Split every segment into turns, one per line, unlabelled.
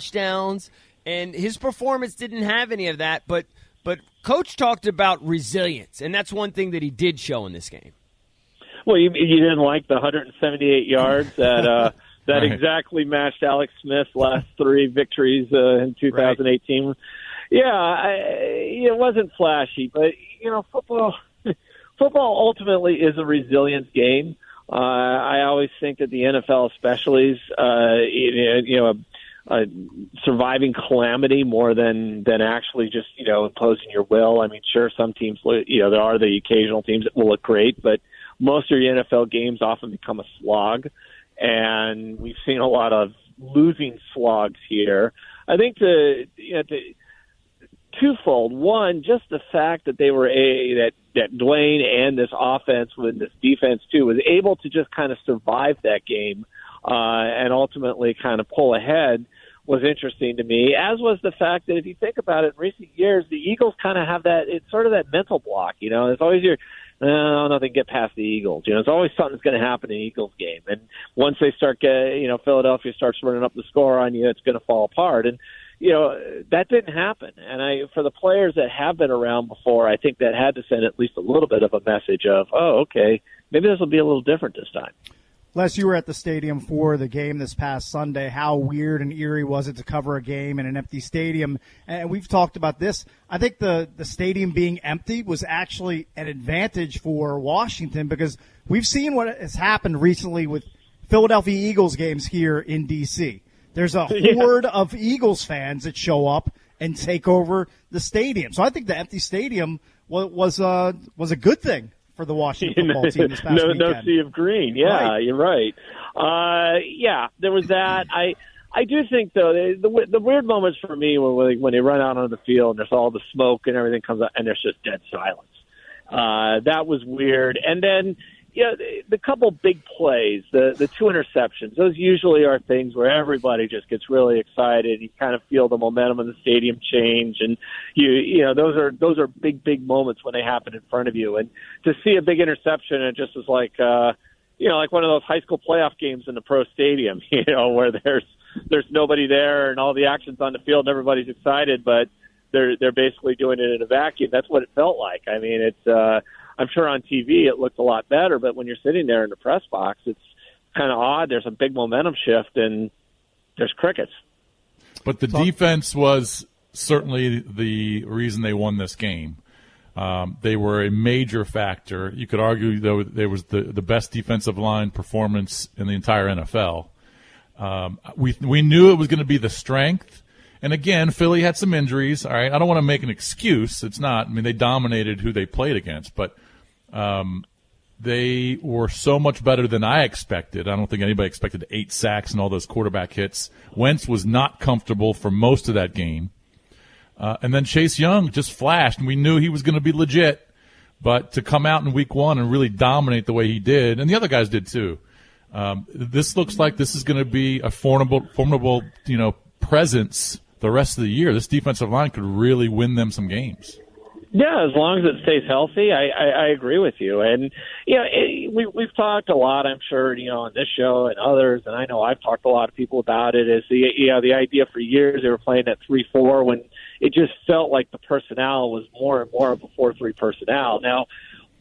touchdowns, and his performance didn't have any of that. But Coach talked about resilience, and that's one thing that he did show in this game.
Well, you didn't like the 178 yards that
Right.
exactly matched Alex Smith's last 3 victories in 2018. Right. Yeah, it wasn't flashy, but football ultimately is a resilience game. I always think that the NFL, especially, is surviving calamity more than actually just imposing your will. I mean, sure, some teams there are the occasional teams that will look great, but most of your NFL games often become a slog, and we've seen a lot of losing slogs here. I think twofold. One, just the fact that they were that Dwayne and this offense with this defense too was able to just kind of survive that game and ultimately kind of pull ahead was interesting to me, as was the fact that if you think about it, in recent years, the Eagles kind of have it's sort of that mental block. It's always nothing get past the Eagles. It's always something's going to happen in the Eagles game. And once they start Philadelphia starts running up the score on you, it's going to fall apart. And that didn't happen. And for the players that have been around before, I think that had to send at least a little bit of a message of, oh, okay, maybe this will be a little different this time.
Les, you were at the stadium for the game this past Sunday. How weird and eerie was it to cover a game in an empty stadium? And we've talked about this. I think the stadium being empty was actually an advantage for Washington because we've seen what has happened recently with Philadelphia Eagles games here in D.C. There's a horde of Eagles fans that show up and take over the stadium. So I think the empty stadium was a good thing for the Washington football team this past weekend.
No sea of green. Yeah, right. You're right. There was that. I do think, though, the weird moments for me when they run out on the field and there's all the smoke and everything comes out and there's just dead silence. That was weird. And then, the couple big plays, the 2 interceptions, those usually are things where everybody just gets really excited. You kind of feel the momentum of the stadium change, and those are big moments when they happen in front of you. And to see a big interception, it just is like like one of those high school playoff games in the pro stadium, where there's nobody there and all the action's on the field and everybody's excited, but they're basically doing it in a vacuum. That's what it felt like. I mean, it's I'm sure on TV it looked a lot better, but when you're sitting there in the press box, it's kind of odd. There's a big momentum shift, and there's crickets.
But the defense was certainly the reason they won this game. They were a major factor. You could argue, though, there was the best defensive line performance in the entire NFL. We knew it was going to be the strength. And again, Philly had some injuries. All right, I don't want to make an excuse. It's not. I mean, they dominated who they played against, but they were so much better than I expected. I don't think anybody expected 8 sacks and all those quarterback hits. Wentz was not comfortable for most of that game. And then Chase Young just flashed, and we knew he was going to be legit. But to come out in week 1 and really dominate the way he did, and the other guys did too, this looks like this is going to be a formidable presence the rest of the year. This defensive line could really win them some games.
Yeah, as long as it stays healthy, I agree with you. And we've talked a lot, I'm sure, on this show and others, and I know I've talked to a lot of people about it. Is the idea for years they were playing at 3-4 when it just felt like the personnel was more and more of a 4-3 personnel. Now,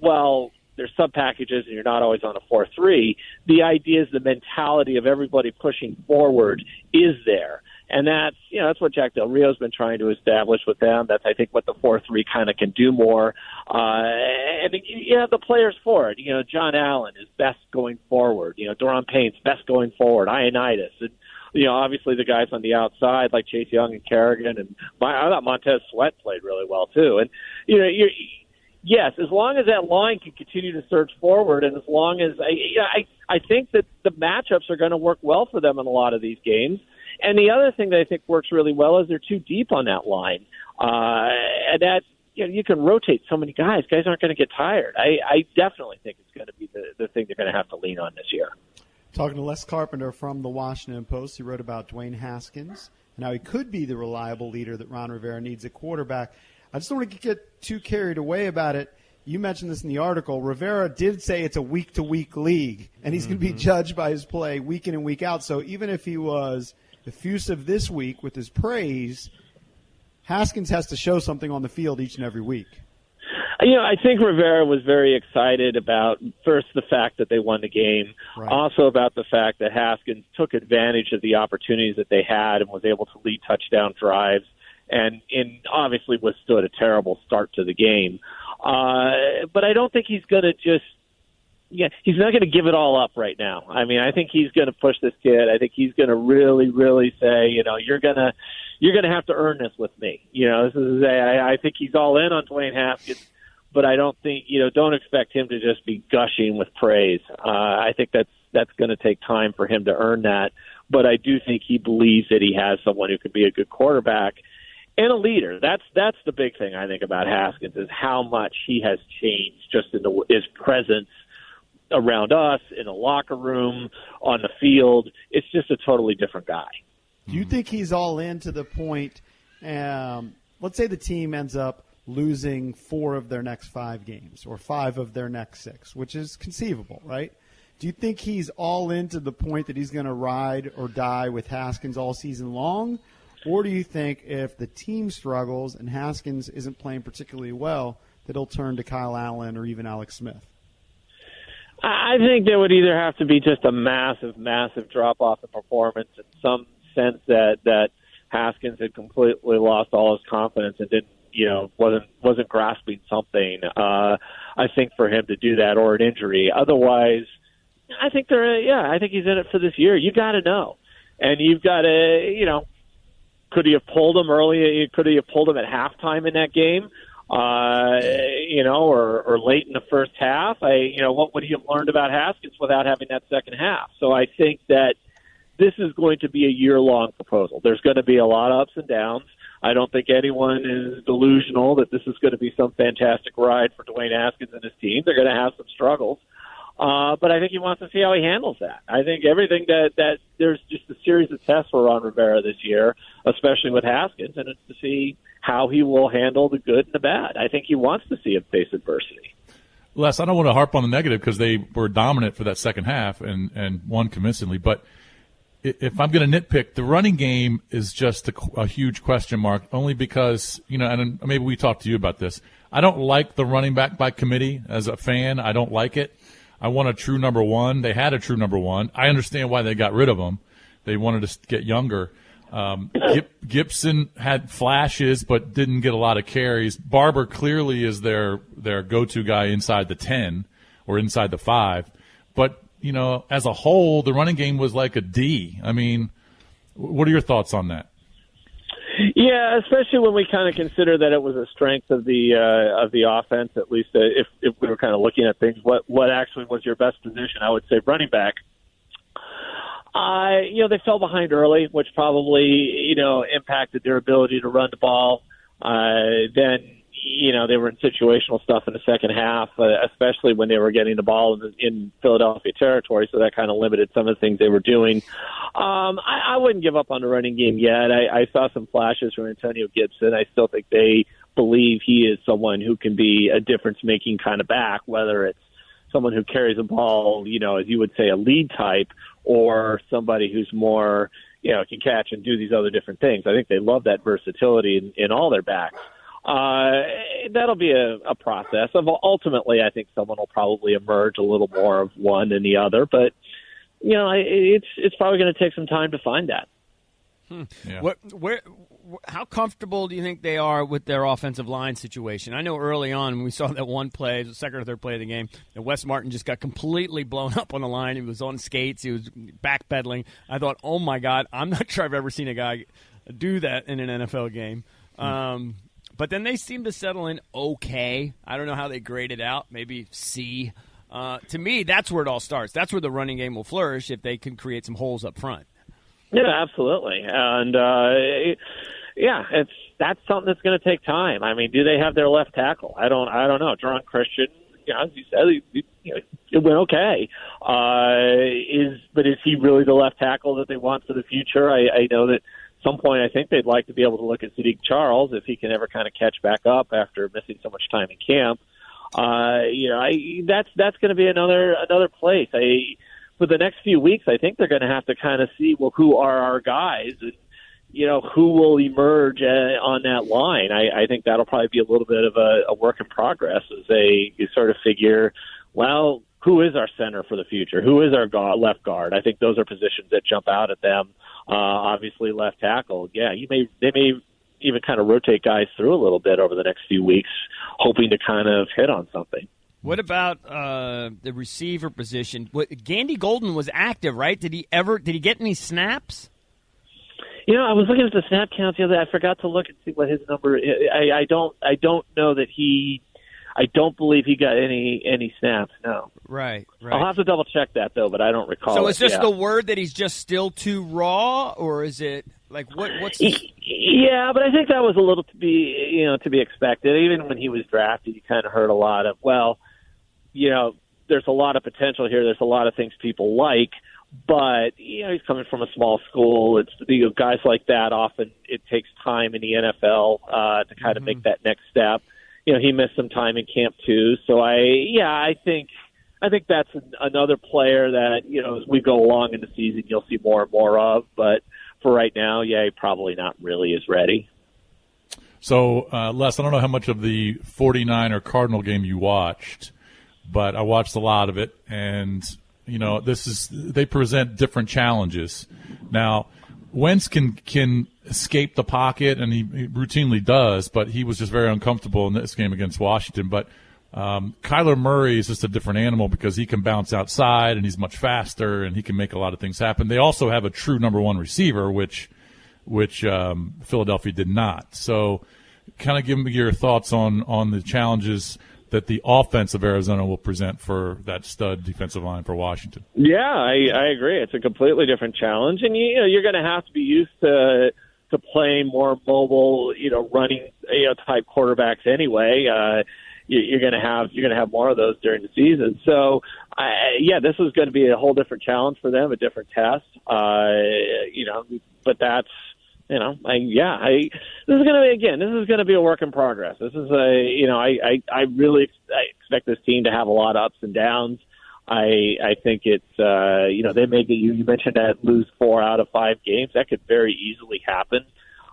while there's sub packages and you're not always on a 4-3, the idea is the mentality of everybody pushing forward is there. And that's what Jack Del Rio's been trying to establish with them. That's, I think, what the 4-3 kind of can do more. And you have the players for it. John Allen is best going forward. Daron Payne's best going forward. Ioannidis. And, obviously the guys on the outside like Chase Young and Kerrigan. And I thought Montez Sweat played really well, too. And, yes, as long as that line can continue to surge forward, and as long as I think that the matchups are going to work well for them in a lot of these games. And the other thing that I think works really well is they're too deep on that line. And that, you can rotate so many guys. Guys aren't going to get tired. I definitely think it's going to be the thing they're going to have to lean on this year.
Talking to Les Carpenter from the Washington Post, he wrote about Dwayne Haskins and how he could be the reliable leader that Ron Rivera needs at quarterback. I just don't want to get too carried away about it. You mentioned this in the article. Rivera did say it's a week-to-week league, and he's going to be judged by his play week in and week out. So even if he was effusive this week with his praise, Haskins has to show something on the field each and every week.
I think Rivera was very excited about, first, the fact that they won the game,
Right.
also about the fact that Haskins took advantage of the opportunities that they had and was able to lead touchdown drives and obviously withstood a terrible start to the game. But I don't think he's going to he's not going to give it all up right now. I mean, I think he's going to push this kid. I think he's going to really, really say, you're going to have to earn this with me. I think he's all in on Dwayne Haskins, but I don't think, don't expect him to just be gushing with praise. I think that's going to take time for him to earn that. But I do think he believes that he has someone who could be a good quarterback and a leader. That's the big thing I think about Haskins is how much he has changed just in his presence around us, in the locker room, on the field. It's just a totally different guy.
Do you think he's all in to the point, let's say the team ends up losing 4 of their next 5 games or 5 of their next 6, which is conceivable, right? Do you think he's all in to the point that he's going to ride or die with Haskins all season long? Or do you think if the team struggles and Haskins isn't playing particularly well, that he'll turn to Kyle Allen or even Alex Smith?
I think there would either have to be just a massive, massive drop-off in performance in some sense that Haskins had completely lost all his confidence and wasn't grasping something. I think for him to do that, or an injury. Otherwise, I think I think he's in it for this year. You got to know, and you've got to, could he have pulled him early? Could he have pulled him at halftime in that game? Or late in the first half. What would he have learned about Haskins without having that second half? So I think that this is going to be a year-long proposal. There's going to be a lot of ups and downs. I don't think anyone is delusional that this is going to be some fantastic ride for Dwayne Haskins and his team. They're going to have some struggles. But I think he wants to see how he handles that. I think everything that there's just a series of tests for Ron Rivera this year, especially with Haskins, and it's to see how he will handle the good and the bad. I think he wants to see him face adversity.
Les, I don't want to harp on the negative because they were dominant for that second half and won convincingly. But if I'm going to nitpick, the running game is just a huge question mark, only because, and maybe we talked to you about this. I don't like the running back by committee as a fan. I don't like it. I want a true number one. They had a true number one. I understand why they got rid of him. They wanted to get younger. Gibson had flashes but didn't get a lot of carries. Barber clearly is their go-to guy inside the 10 or inside the 5. But, as a whole, the running game was like a D. I mean, what are your thoughts on that?
Yeah, especially when we kind of consider that it was a strength of the offense, at least if we were kind of looking at things, what actually was your best position, I would say running back. They fell behind early, which probably, impacted their ability to run the ball. Then, they were in situational stuff in the second half, especially when they were getting the ball in Philadelphia territory, so that kind of limited some of the things they were doing. I wouldn't give up on the running game yet. I saw some flashes from Antonio Gibson. I still think they believe he is someone who can be a difference-making kind of back, whether it's someone who carries the ball, as you would say, a lead type, or somebody who's more, can catch and do these other different things. I think they love that versatility in all their backs. That'll be a process. Ultimately, I think someone will probably emerge a little more of one than the other, but it's probably going to take some time to find that.
Yeah.
How comfortable do you think they are with their offensive line situation? I know early on when we saw that one play, the second or third play of the game, that Wes Martin just got completely blown up on the line. He was on skates. He was backpedaling. I thought, oh, my God, I'm not sure I've ever seen a guy do that in an NFL game. But then they seem to settle in okay. I don't know how they grade it out, maybe C. To me, that's where it all starts. That's where the running game will flourish if they can create some holes up front.
Yeah, absolutely. And, that's something that's going to take time. I mean, do they have their left tackle? I don't know. Jerron Christian, as you said, it went okay. But is he really the left tackle that they want for the future? I know that at some point I think they'd like to be able to look at Sadiq Charles if he can ever kind of catch back up after missing so much time in camp. That's going to be another place. for the next few weeks, I think they're going to have to kind of see, well, who are our guys, and who will emerge on that line. I think that'll probably be a little bit of a work in progress as you sort of figure, well, who is our center for the future? Who is our left guard? I think those are positions that jump out at them. Obviously, left tackle. Yeah, they may even kind of rotate guys through a little bit over the next few weeks, hoping to kind of hit on something.
What about the receiver position? Gandy Golden was active, right? Did he get any snaps?
I was looking at the snap counts the other day. I forgot to look and see what his number. I don't know that he. I don't believe he got any snaps. No.
Right.
I'll have to double check that though, but I don't recall.
So is this the word that he's just still too raw, or is it like what's?
Yeah, but I think that was a little to be expected. Even when he was drafted, you kind of heard a lot of, there's a lot of potential here. There's a lot of things people like, but he's coming from a small school. It's guys like that often it takes time in the NFL to kind of make that next step. He missed some time in camp too. So I think that's another player that, as we go along in the season, you'll see more and more of. But for right now, he probably not really is ready.
So, Les, I don't know how much of the 49er Cardinal game you watched, but I watched a lot of it. And, they present different challenges. Now, Wentz can escape the pocket, and he routinely does, but he was just very uncomfortable in this game against Washington. But Kyler Murray is just a different animal because he can bounce outside, and he's much faster, and he can make a lot of things happen. They also have a true number one receiver, which Philadelphia did not. So kind of give me your thoughts on the challenges that the offense of Arizona will present for that stud defensive line for Washington.
Yeah, I agree. It's a completely different challenge, and you're going to have to be used to playing more mobile, running type quarterbacks anyway. You're going to have more of those during the season. So, this is going to be a whole different challenge for them, a different test. But that's. This is going to be a work in progress. This is I really expect this team to have a lot of ups and downs. I think it's, they may get you mentioned that lose 4 out of 5 games. That could very easily happen.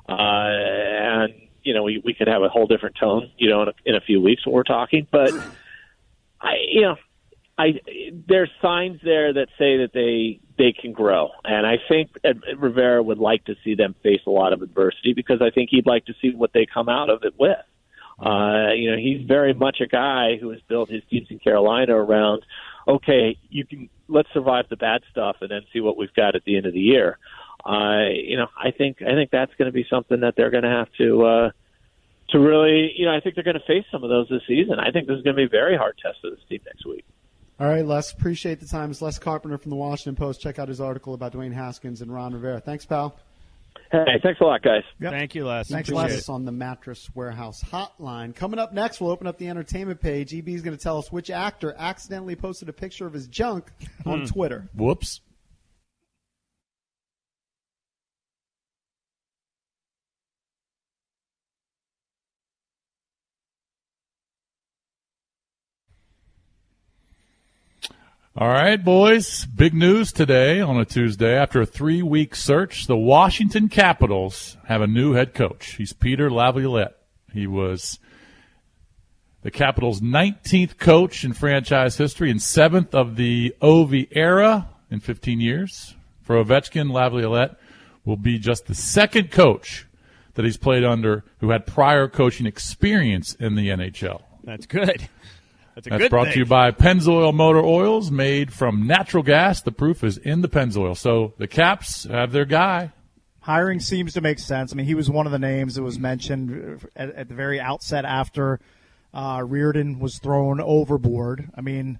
And we could have a whole different tone, in a few weeks when we're talking, but there's signs there that say that they can grow. And I think Rivera would like to see them face a lot of adversity because I think he'd like to see what they come out of it with. He's very much a guy who has built his teams in Carolina around, okay, let's survive the bad stuff and then see what we've got at the end of the year. I think that's going to be something that they're going to have to really, I think they're going to face some of those this season. I think this is going to be a very hard test for this team next week.
All right, Les, appreciate the time. It's Les Carpenter from the Washington Post. Check out his article about Dwayne Haskins and Ron Rivera. Thanks, pal.
Hey, thanks a lot, guys.
Yep. Thank you, Les.
Thanks, Les, on the Mattress Warehouse hotline. Coming up next, we'll open up the entertainment page. EB is going to tell us which actor accidentally posted a picture of his junk on Twitter.
Whoops. All right, boys. Big news today on a Tuesday. After a 3-week search, the Washington Capitals have a new head coach. He's Peter Laviolette. He was the Capitals' 19th coach in franchise history and 7th of the Ovi era in 15 years. For Ovechkin, Laviolette will be just the second coach that he's played under who had prior coaching experience in the NHL.
That's good. That's
brought
thing.
to you by Pennzoil Motor Oils, made from natural gas. The proof is in the Pennzoil. So the Caps have their guy.
Hiring seems to make sense. I mean, he was one of the names that was mentioned at the very outset after Reardon was thrown overboard. I mean,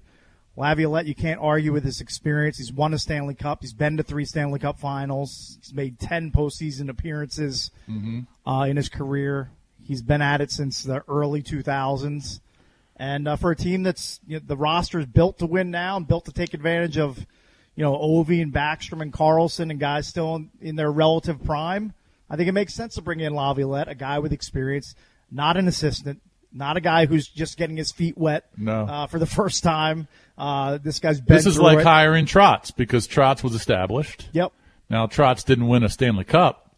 Laviolette, you can't argue with his experience. He's won a Stanley Cup. He's been to 3 Stanley Cup finals. He's made 10 postseason appearances in his career. He's been at it since the early 2000s. And for a team that's the roster is built to win now and built to take advantage of, Ovi and Backstrom and Carlson and guys still in their relative prime, I think it makes sense to bring in Laviolette, a guy with experience, not an assistant. Not a guy who's just getting his feet wet for the first time. This guy's been
This is
through
like
it.
hiring Trotz because Trotz was established.
Yep.
Now, Trotz didn't win a Stanley Cup